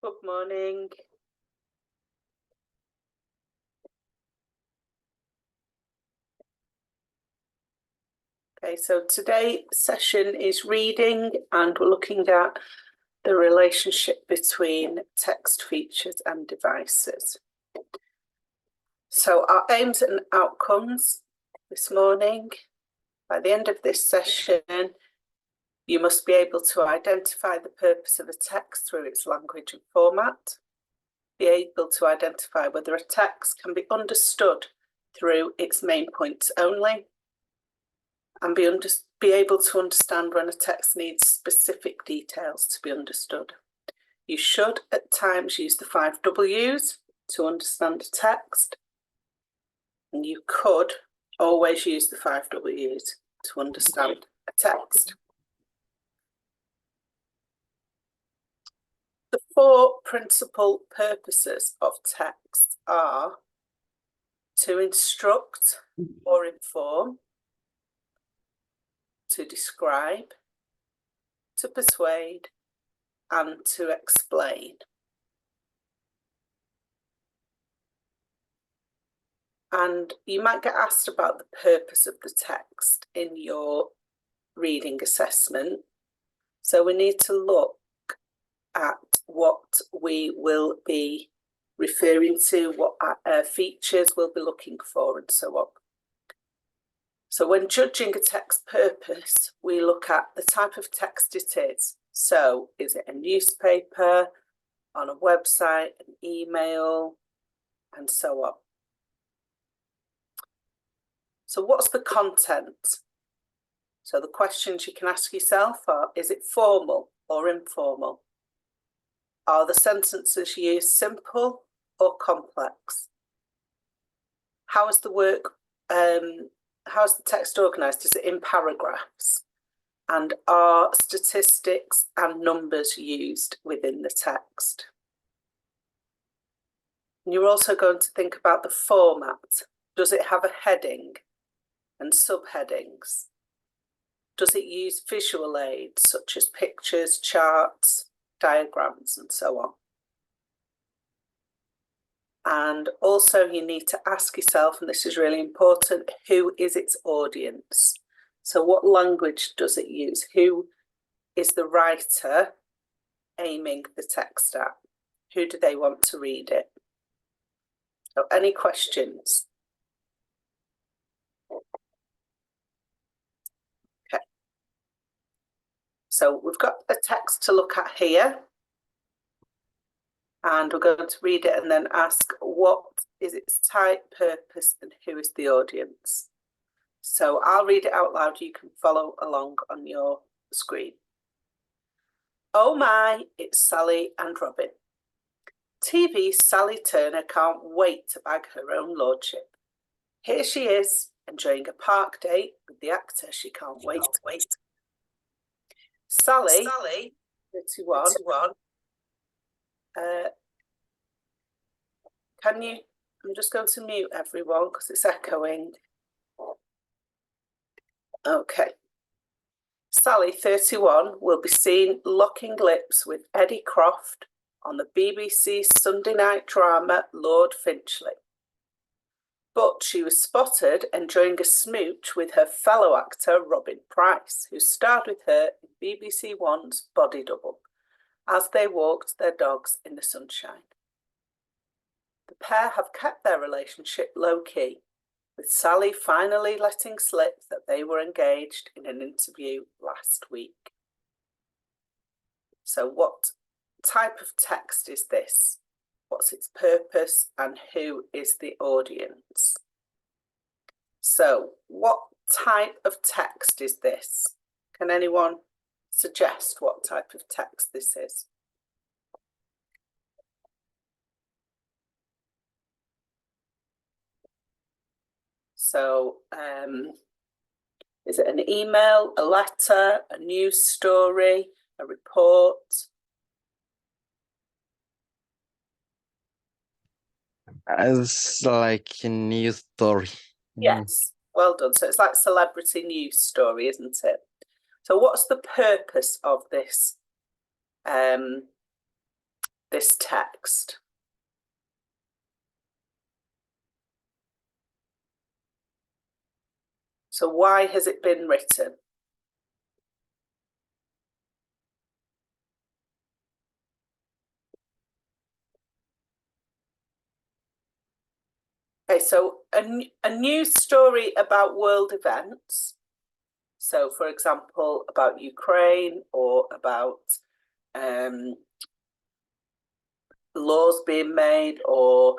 Good morning. Okay, so today's session is reading, and we're looking at the relationship between text features and devices. So our aims and outcomes this morning: by the end of this session, you must be able to identify the purpose of a text through its language and format, be able to identify whether a text can be understood through its main points only, and be able to understand when a text needs specific details to be understood. You should at times use the 5 W's to understand a text, and you could always use the 5 W's to understand a text. The 4 principal purposes of text are to instruct or inform, to describe, to persuade, and to explain. And you might get asked about the purpose of the text in your reading assessment. So we need to look at what we will be referring to, what features we'll be looking for, and so on. So when judging a text purpose, we look at the type of text it is. So is it a newspaper, on a website, an email, and so on. So what's the content? So the questions you can ask yourself are, is it formal or informal? Are the sentences used simple or complex? How is the work, how is the text organised? Is it in paragraphs? And are statistics and numbers used within the text? And you're also going to think about the format. Does it have a heading and subheadings? Does it use visual aids such as pictures, charts, diagrams, and so on? And also you need to ask yourself, and this is really important, who is its audience? So what language does it use? Who is the writer aiming the text at? Who do they want to read it? So any questions? Okay. So we've got a text to look at here. And we're going to read it and then ask what is its type, purpose, and who is the audience. So I'll read it out loud. You can follow along on your screen. Oh my, it's Sally and Robin. TV's Sally Turner can't wait to bag her own lordship. Here she is, enjoying a park date with the actor she can't wait. Sally, 31. I'm just going to mute everyone because it's echoing. Okay. Sally, 31, will be seen locking lips with Eddie Croft on the BBC Sunday night drama Lord Finchley. But she was spotted enjoying a smooch with her fellow actor Robin Price, who starred with her in BBC One's Body Double, as they walked their dogs in the sunshine. The pair have kept their relationship low-key, with Sally finally letting slip that they were engaged in an interview last week. So what type of text is this? What's its purpose and who is the audience? So what type of text is this? Can anyone suggest what type of text this is? So is it an email, a letter, a news story, a report? It's like a news story. Yes, well done. So it's like celebrity news story, isn't it? So what's the purpose of this this text? So why has it been written? Okay, so a news story about world events. So, for example, about Ukraine or about laws being made or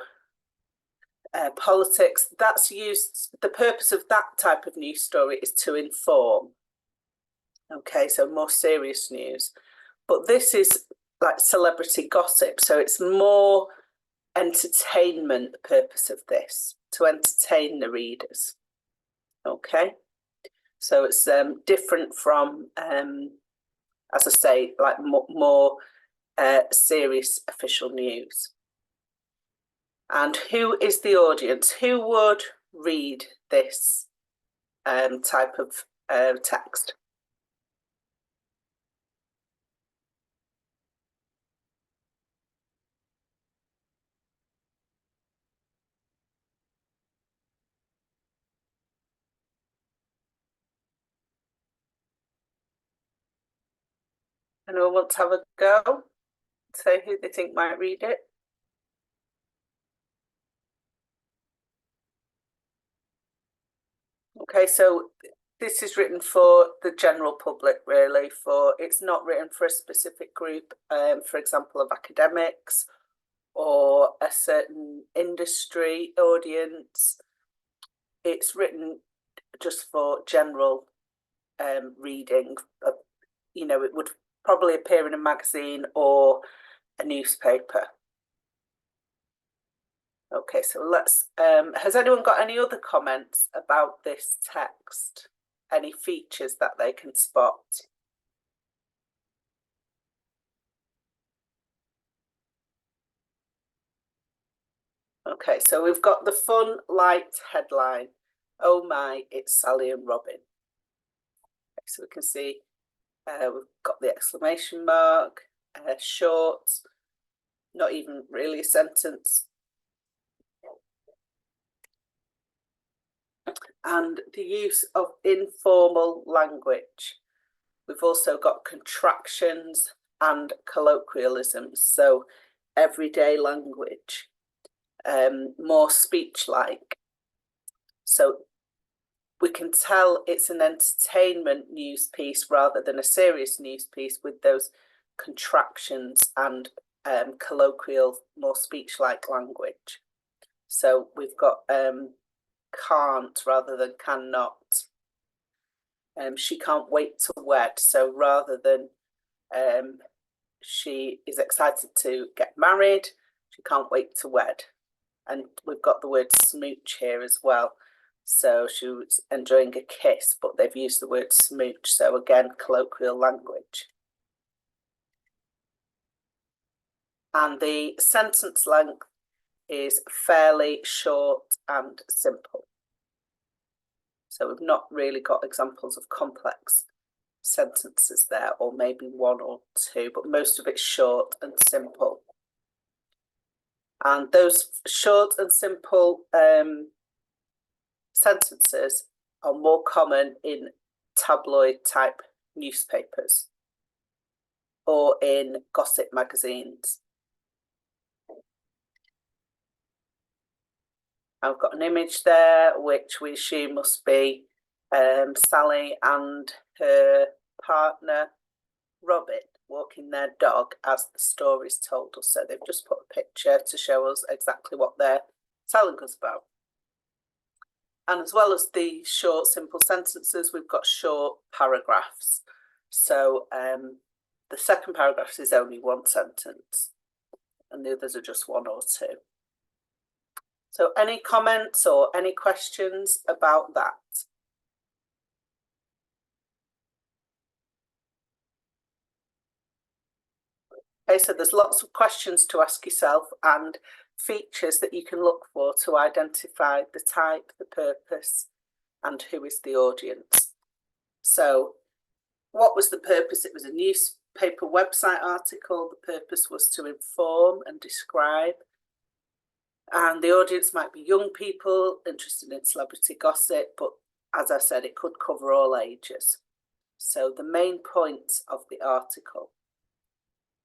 politics, that's used, the purpose of that type of news story is to inform. Okay, so more serious news. But this is like celebrity gossip, so it's more entertainment, the purpose of this, to entertain the readers. Okay, so it's different from, as I say, like more serious official news. And who is the audience? Who would read this type of text? Anyone want to have a go? Say who they think might read it? Okay, so this is written for the general public, really. It's not written for a specific group, for example, of academics or a certain industry audience. It's written just for general reading. You know, it would probably appear in a magazine or a newspaper. Okay, so let's, has anyone got any other comments about this text? Any features that they can spot? Okay, so we've got the fun light headline. Oh my, it's Sally and Robin. Okay, so we can see we've got the exclamation mark, short, not even really a sentence. And the use of informal language. We've also got contractions and colloquialisms, so everyday language, more speech-like. So we can tell it's an entertainment news piece rather than a serious news piece with those contractions and colloquial, more speech-like language. So we've got can't rather than cannot. She can't wait to wed. So rather than she is excited to get married, she can't wait to wed. And we've got the word smooch here as well. So she was enjoying a kiss, but they've used the word smooch. So again, colloquial language. And the sentence length is fairly short and simple. So we've not really got examples of complex sentences there, or maybe one or two, but most of it's short and simple. And those short and simple sentences are more common in tabloid type newspapers or in gossip magazines. I've got an image there which we assume must be Sally and her partner Robin walking their dog as the story's told us. So they've just put a picture to show us exactly what they're telling us about. And as well as the short, simple sentences, we've got short paragraphs. So the second paragraph is only one sentence and the others are just one or two. So any comments or any questions about that? Okay, so there's lots of questions to ask yourself and features that you can look for to identify the type, the purpose, and who is the audience. So what was the purpose? It was a news paper website article. The purpose was to inform and describe. And the audience might be young people interested in celebrity gossip, but as I said, it could cover all ages. So the main point of the article,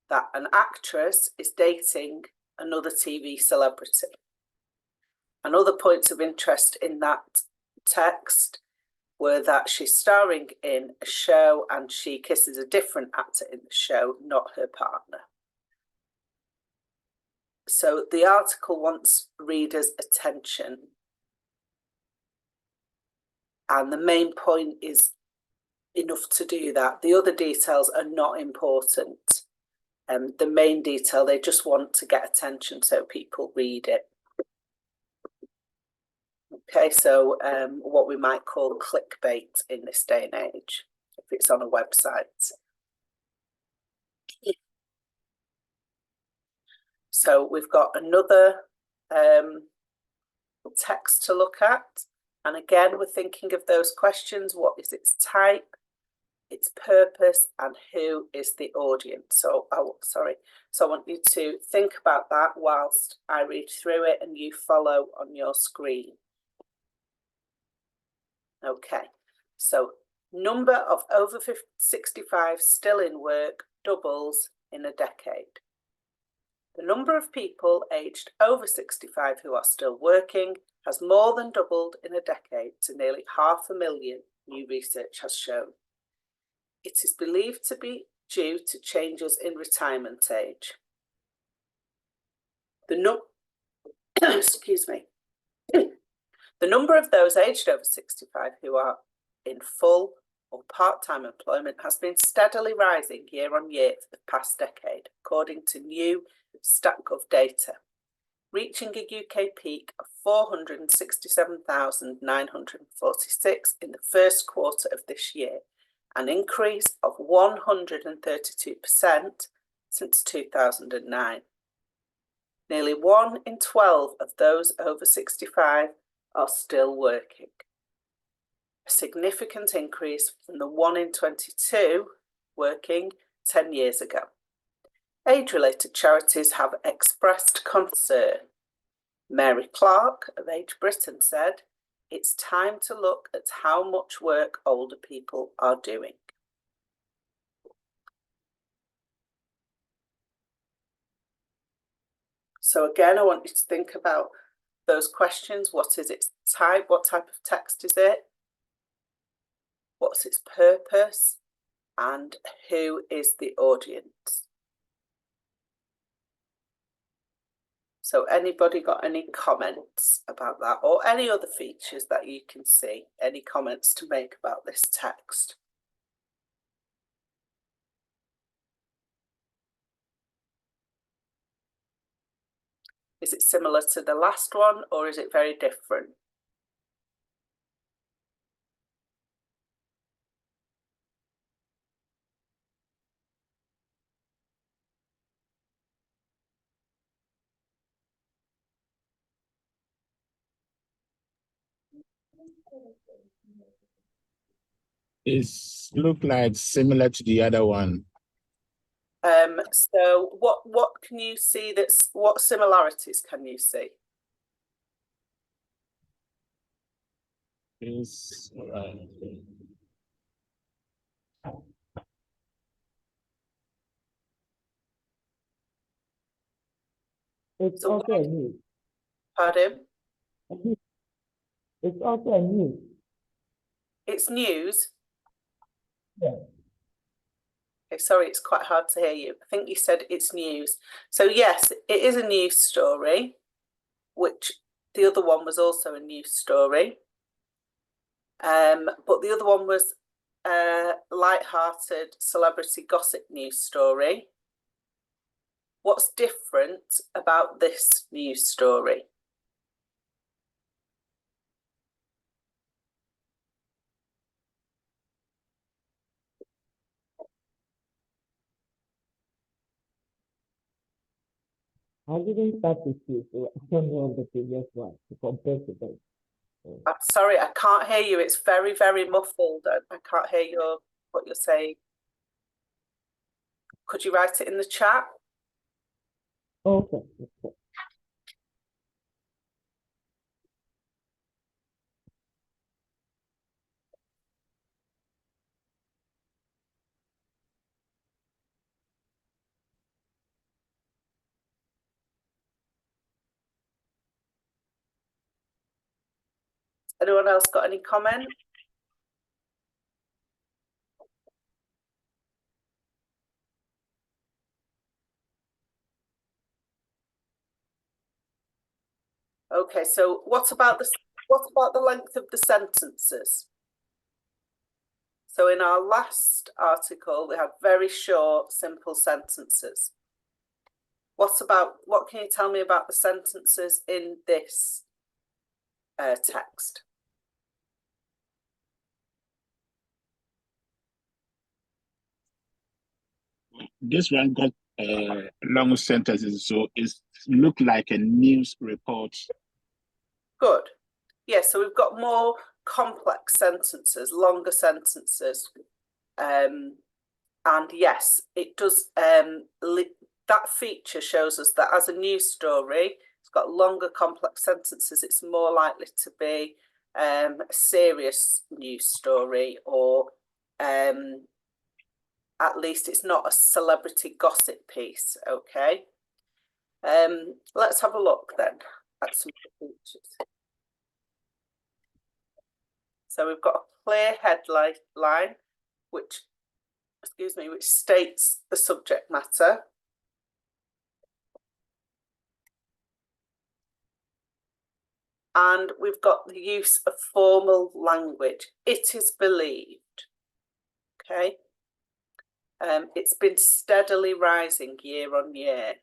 that an actress is dating another TV celebrity. And other points of interest in that text were that she's starring in a show and she kisses a different actor in the show, not her partner. So the article wants readers' attention. And the main point is enough to do that. The other details are not important. The main detail, they just want to get attention so people read it. Okay, so what we might call clickbait in this day and age, if it's on a website. So we've got another text to look at. And again, we're thinking of those questions. What is its type, its purpose, and who is the audience? So, So I want you to think about that whilst I read through it and you follow on your screen. Okay, so number of over 65 still in work doubles in a decade. The number of people aged over 65 who are still working has more than doubled in a decade to nearly 500,000, new research has shown. It is believed to be due to changes in retirement age. Excuse me. The number of those aged over 65 who are in full or part-time employment has been steadily rising year on year for the past decade, according to new StatGov data, reaching a UK peak of 467,946 in the first quarter of this year, an increase of 132% since 2009. Nearly 1 in 12 of those over 65 are still working. A significant increase from the 1 in 22 working 10 years ago. Age-related charities have expressed concern. Mary Clark of Age Britain said, "It's time to look at how much work older people are doing." So again, I want you to think about those questions. What is its type? What type of text is it? What's its purpose? And who is the audience? So anybody got any comments about that, or any other features that you can see? Any comments to make about this text? Is it similar to the last one, or is it very different? It's look like similar to the other one. So what can you see what similarities can you see? It's It's So also a news. Pardon? It's also a news. It's news? Yeah. Okay, sorry, it's quite hard to hear you. I think you said it's news. So yes, it is a news story, which the other one was also a news story. But the other one was a light-hearted celebrity gossip news story. What's different about this news story? I didn't start with you, so I don't know the previous one to compare to them. I'm sorry, I can't hear you. It's very, very muffled. I can't hear what you're saying. could you write it in the chat? Okay. Okay. Anyone else got any comment? Okay, so what about the length of the sentences? So in our last article, we had very short, simple sentences. What can you tell me about the sentences in this text? This one got long sentences, so it looked like a news report. Good. Yeah, so we've got more complex sentences, longer sentences. And yes, it does. That feature shows us that as a news story, it's got longer complex sentences. It's more likely to be a serious news story, or at least it's not a celebrity gossip piece. Okay. Let's have a look then at some features. So we've got a clear headline, which states the subject matter. And we've got the use of formal language. It is believed. Okay. It's been steadily rising year on year.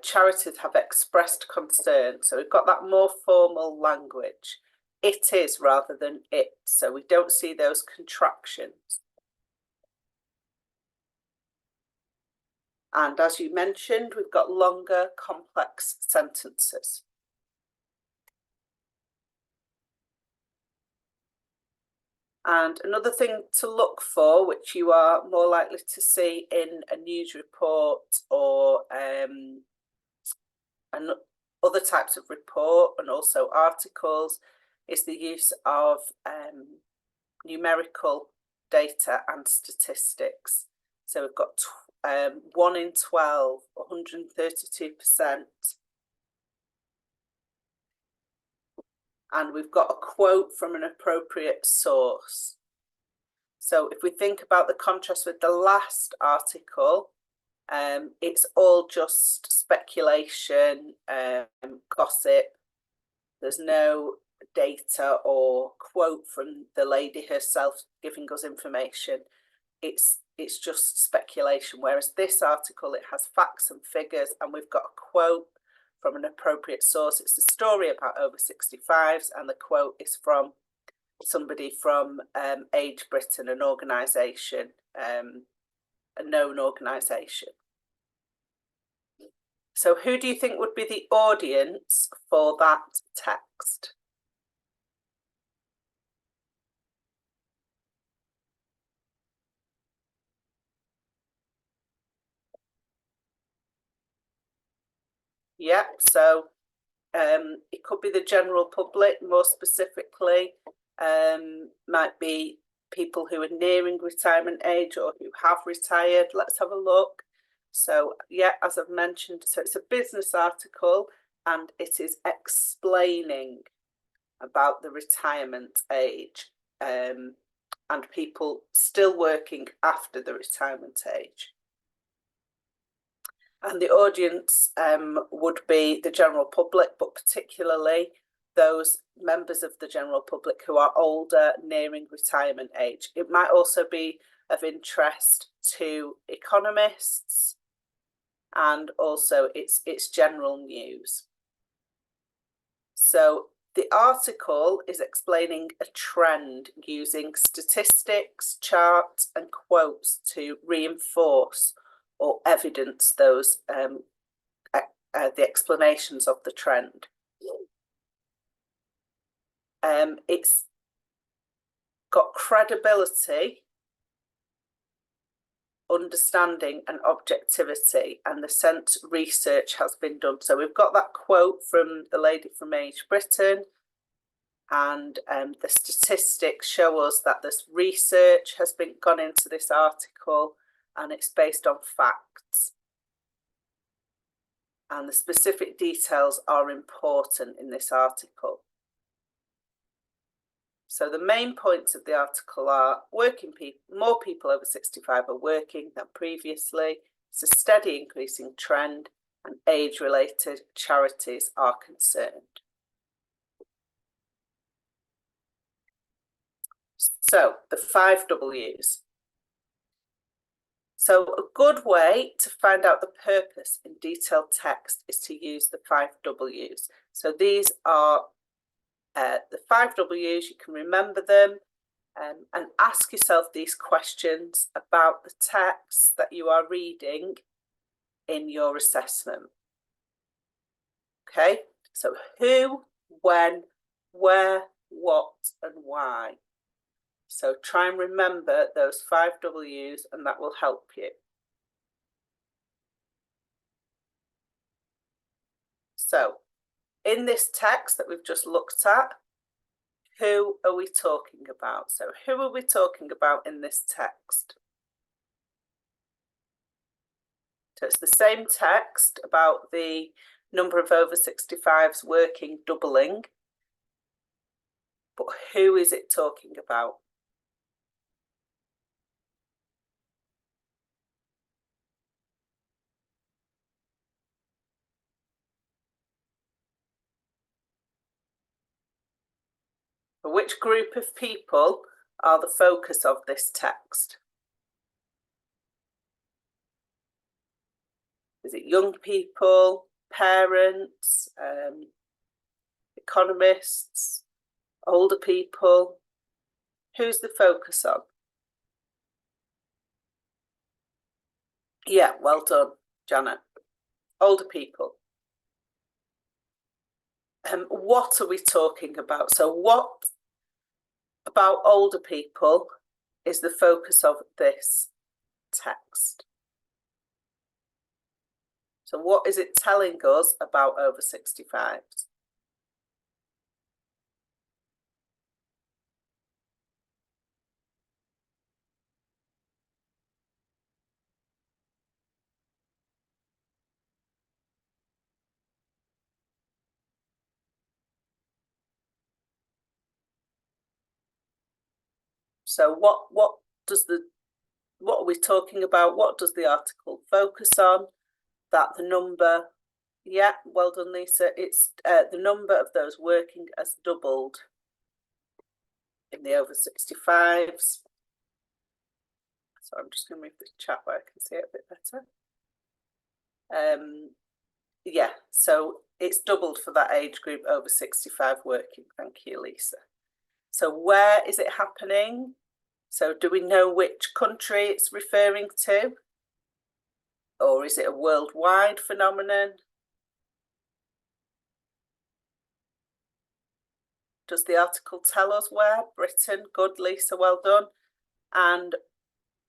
Charities have expressed concern. So we've got that more formal language. It is rather than it. So we don't see those contractions. And as you mentioned, we've got longer, complex sentences. And another thing to look for, which you are more likely to see in a news report or and other types of report and also articles, is the use of numerical data and statistics. So we've got 1 in 12, 132%. And we've got a quote from an appropriate source. So if we think about the contrast with the last article, it's all just speculation, gossip. There's no data or quote from the lady herself giving us information. It's just speculation. Whereas this article, it has facts and figures, and we've got a quote from an appropriate source. It's a story about over 65s, and the quote is from somebody from Age Britain, an organisation, a known organisation. So who do you think would be the audience for that text? Yeah, so it could be the general public, more specifically, might be people who are nearing retirement age or who have retired. Let's have a look. So yeah, as I've mentioned, so it's a business article and it is explaining about the retirement age and people still working after the retirement age. And the audience would be the general public, but particularly those members of the general public who are older, nearing retirement age. It might also be of interest to economists, and also it's general news. So the article is explaining a trend using statistics, charts, and quotes to reinforce or evidence those the explanations of the trend. It's got credibility understanding and objectivity, and the sense research has been done. So we've got that quote from the lady from Age Britain, and the statistics show us that this research has been gone into this article, and it's based on facts. And the specific details are important in this article. So the main points of the article are working people, more people over 65 are working than previously. It's a steady increasing trend, and age-related charities are concerned. So the 5 Ws. So a good way to find out the purpose in detailed text is to use the 5 Ws. So these are the 5 Ws, you can remember them, and ask yourself these questions about the text that you are reading in your assessment. Okay, so who, when, where, what, and why. So try and remember those 5 Ws, and that will help you. So in this text that we've just looked at, who are we talking about? So who are we talking about in this text? So it's the same text about the number of over 65s working doubling, but who is it talking about? Which group of people are the focus of this text? Is it young people, parents, economists, older people? Who's the focus on? Yeah, well done, Janet. Older people. What are we talking about? So what about older people is the focus of this text? So what is it telling us about over 65s? So what are we talking about? What does the article focus on? That the number, yeah, well done, Lisa. It's the number of those working has doubled in the over 65s. So I'm just going to move the chat where I can see it a bit better. Yeah, so it's doubled for that age group over 65 working. Thank you, Lisa. So where is it happening? So do we know which country it's referring to? Or is it a worldwide phenomenon? Does the article tell us where? Britain, good, Lisa, well done. And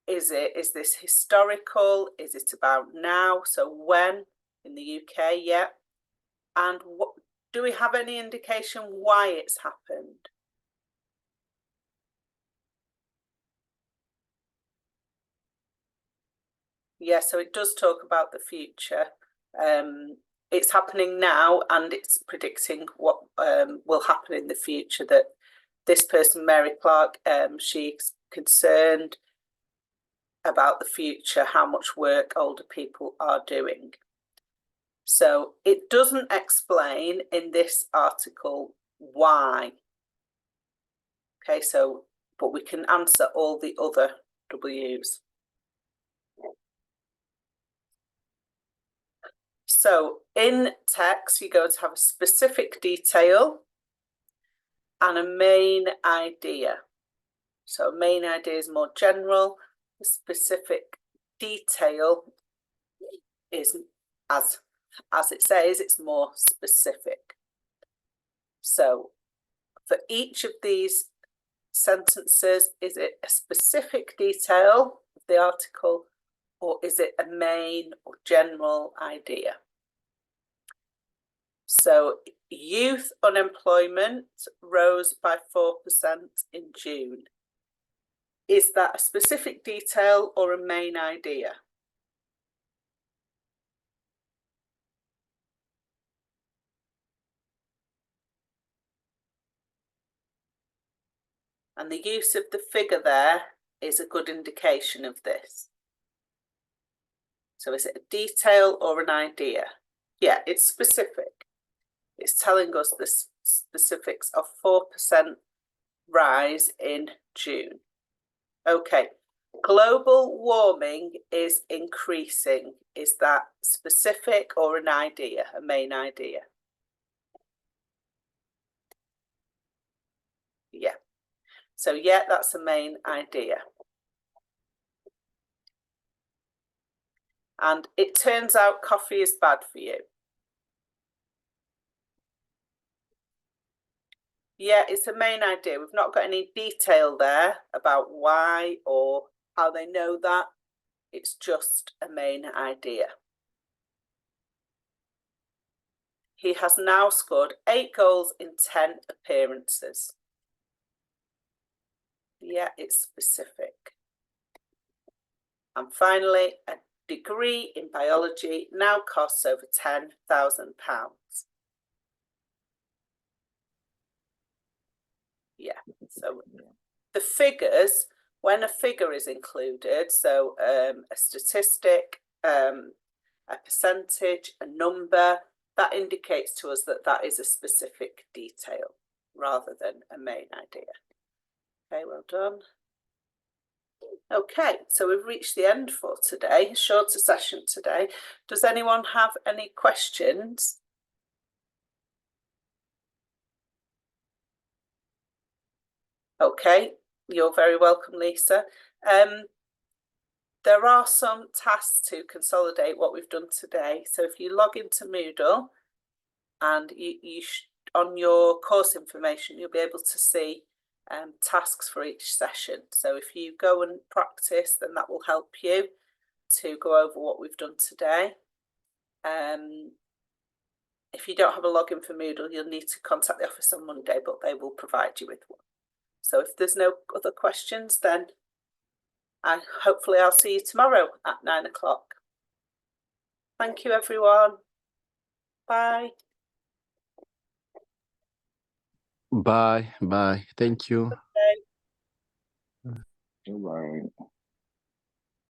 is this historical? Is it about now? So when in the UK? Yeah. And what, do we have any indication why it's happened? Yeah, so it does talk about the future. It's happening now, and it's predicting what will happen in the future. That this person, Mary Clark, she's concerned about the future, how much work older people are doing. So it doesn't explain in this article why. Okay, so, but we can answer all the other Ws. So in text, you're going to have a specific detail and a main idea. So a main idea is more general. The specific detail is, as it says, it's more specific. So for each of these sentences, is it a specific detail of the article, or is it a main or general idea? So youth unemployment rose by 4% in June. Is that a specific detail or a main idea? And the use of the figure there is a good indication of this. So is it a detail or an idea? Yeah, it's specific. It's telling us the specifics of 4% rise in June. Okay, global warming is increasing. Is that specific or an idea, a main idea? Yeah. So yeah, that's a main idea. And it turns out coffee is bad for you. Yeah, it's a main idea. We've not got any detail there about why or how they know that. It's just a main idea. He has now scored 8 goals in 10 appearances. Yeah, it's specific. And finally, a degree in biology now costs over £10,000. Yeah, so the figures, when a figure is included, so a statistic, a percentage, a number, that indicates to us that that is a specific detail rather than a main idea. Okay, well done. Okay, so we've reached the end for today, shorter session today. Does anyone have any questions? Okay, you're very welcome, Lisa. There are some tasks to consolidate what we've done today. So if you log into Moodle and you on your course information, you'll be able to see tasks for each session. So if you go and practice, then that will help you to go over what we've done today. If you don't have a login for Moodle, you'll need to contact the office on Monday, but they will provide you with one. So if there's no other questions, then hopefully I'll see you tomorrow at 9 o'clock. Thank you, everyone. Bye. Bye. Thank you. Okay. Bye.